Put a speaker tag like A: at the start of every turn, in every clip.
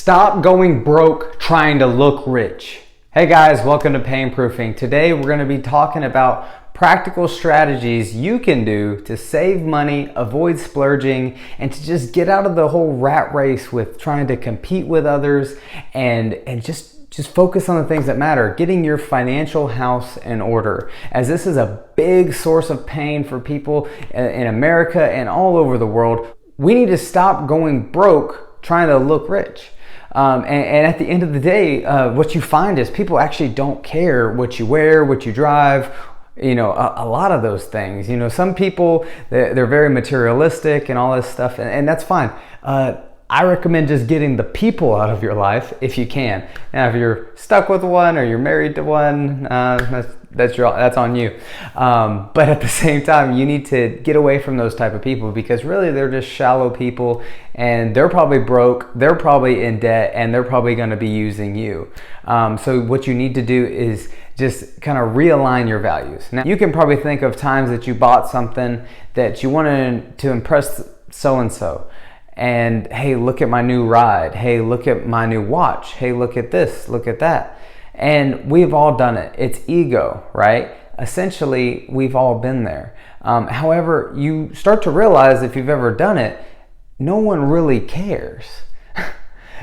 A: Stop going broke trying to look rich. Hey guys, welcome to Pain Proofing. Today we're going to be talking about practical strategies you can do to save money, avoid splurging, and to just get out of the whole rat race with trying to compete with others and just focus on the things that matter, getting your financial house in order, as this is a big source of pain for people in America and all over the world. We need to stop going broke trying to look rich. And at the end of the day, what you find is people actually don't care what you wear, what you drive, a lot of those things. Some people, they're very materialistic and all this stuff, and that's fine. I recommend just getting the people out of your life if you can. Now, if you're stuck with one or you're married to one, that's on you. But at the same time, you need to get away from those type of people, because really they're just shallow people, and they're probably broke, they're probably in debt, and they're probably going to be using you. So what you need to do is just kind of realign your values. Now, you can probably think of times that you bought something that you wanted to impress so-and-so. And hey, look at my new ride. Hey, look at my new watch. Hey, look at this, look at that. And we've all done it. It's ego, right? Essentially, we've all been there. However, you start to realize, if you've ever done it, no one really cares.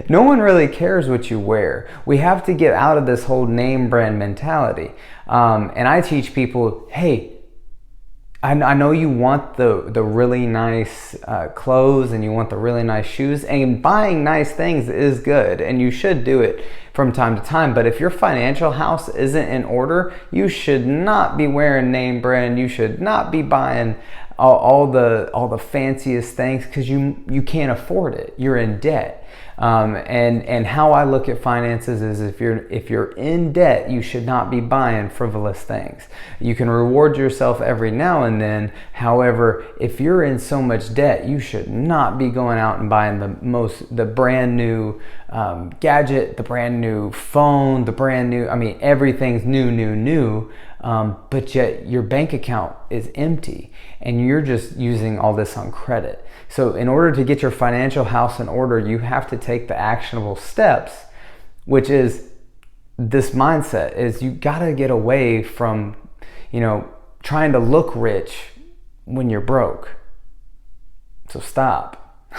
A: No one really cares what you wear. We have to get out of this whole name brand mentality. And I teach people, hey, I know you want the really nice clothes, and you want the really nice shoes, and buying nice things is good, and you should do it from time to time. But if your financial house isn't in order, you should not be wearing name brand. You should not be buying all the fanciest things, because you can't afford it. You're in debt. And how I look at finances is, if you're in debt, you should not be buying frivolous things. You can reward yourself every now and then. However, if you're in so much debt, you should not be going out and buying the brand new gadget, the brand new phone, everything's new. But yet your bank account is empty, and you're just using all this on credit. So in order to get your financial house in order, you have to take the actionable steps, which is this mindset, is you gotta get away from, trying to look rich when you're broke. So stop.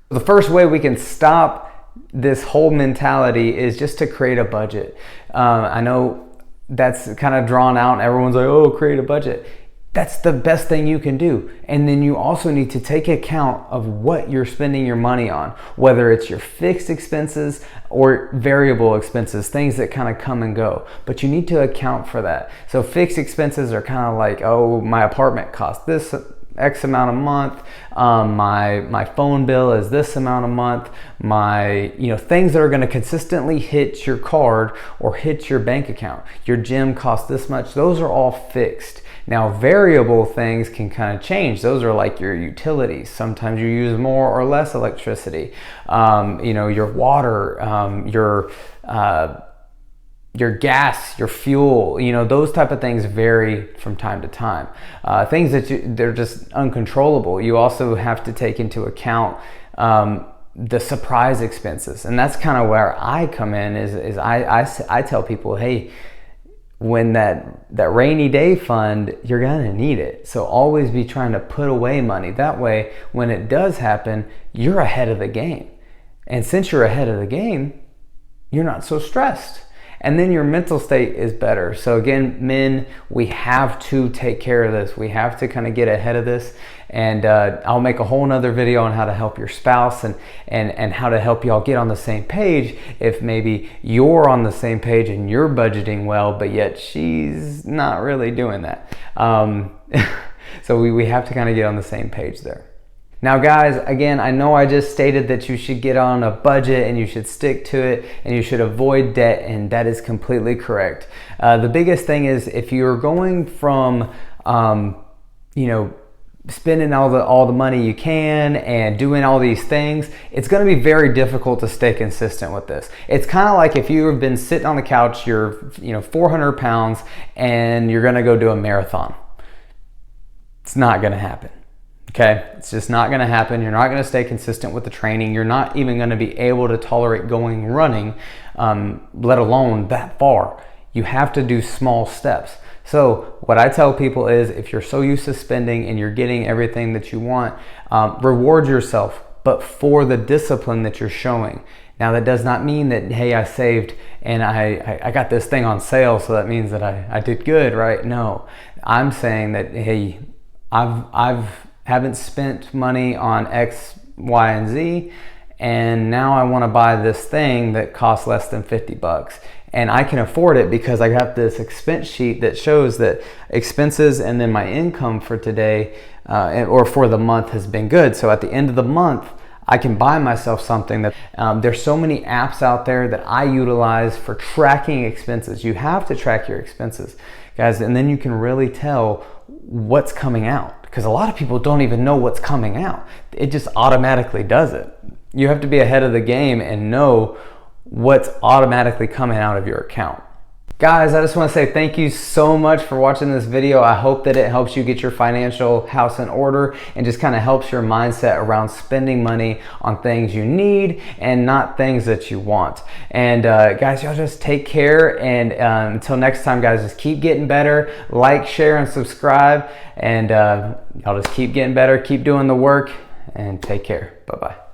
A: The first way we can stop this whole mentality is just to create a budget. I know that's kind of drawn out, and everyone's like, oh, create a budget. That's the best thing you can do. And then you also need to take account of what you're spending your money on, whether it's your fixed expenses or variable expenses, things that kind of come and go. But you need to account for that. So fixed expenses are kind of like, oh, my apartment costs this X amount a month, my phone bill is this amount a month, my things that are going to consistently hit your card or hit your bank account. Your gym costs this much. Those are all fixed. Now, variable things can kind of change. Those are like your utilities. Sometimes you use more or less electricity. Your water, your gas, your fuel, those type of things vary from time to time. Things they're just uncontrollable. You also have to take into account the surprise expenses. And that's kind of where I come in, is I tell people, hey, when that rainy day fund, you're gonna need it. So always be trying to put away money. That way, when it does happen, you're ahead of the game. And since you're ahead of the game, you're not so stressed. And then your mental state is better. So again, men, we have to take care of this. We have to kind of get ahead of this. And I'll make a whole nother video on how to help your spouse and how to help y'all get on the same page if maybe you're on the same page and you're budgeting well, but yet she's not really doing that. So we have to kind of get on the same page there. Now guys, again, I know I just stated that you should get on a budget and you should stick to it and you should avoid debt, and that is completely correct. The biggest thing is, if you're going from, spending all the money you can and doing all these things, it's going to be very difficult to stay consistent with this. It's kind of like if you have been sitting on the couch, you're 400 pounds, and you're going to go do a marathon. It's not going to happen. Okay, it's just not going to happen. You're not going to stay consistent with the training. You're not even going to be able to tolerate going running, let alone that far. You have to do small steps. So what I tell people is, if you're so used to spending and you're getting everything that you want, reward yourself, but for the discipline that you're showing. Now that does not mean that, hey, I saved and I got this thing on sale, so that means that I did good, right? No, I'm saying that, hey, I've haven't spent money on X, Y, and Z, and now I want to buy this thing that costs less than 50 bucks. And I can afford it because I got this expense sheet that shows that expenses and then my income for today or for the month has been good. So at the end of the month, I can buy myself something that there's so many apps out there that I utilize for tracking expenses. You have to track your expenses, guys, and then you can really tell what's coming out, because a lot of people don't even know what's coming out. It just automatically does it. You have to be ahead of the game and know what's automatically coming out of your account. Guys, I just want to say thank you so much for watching this video. I hope that it helps you get your financial house in order and just kind of helps your mindset around spending money on things you need and not things that you want. And guys, y'all just take care, and until next time, guys, just keep getting better. Like, share, and subscribe, and y'all just keep getting better, keep doing the work, and take care. Bye-bye.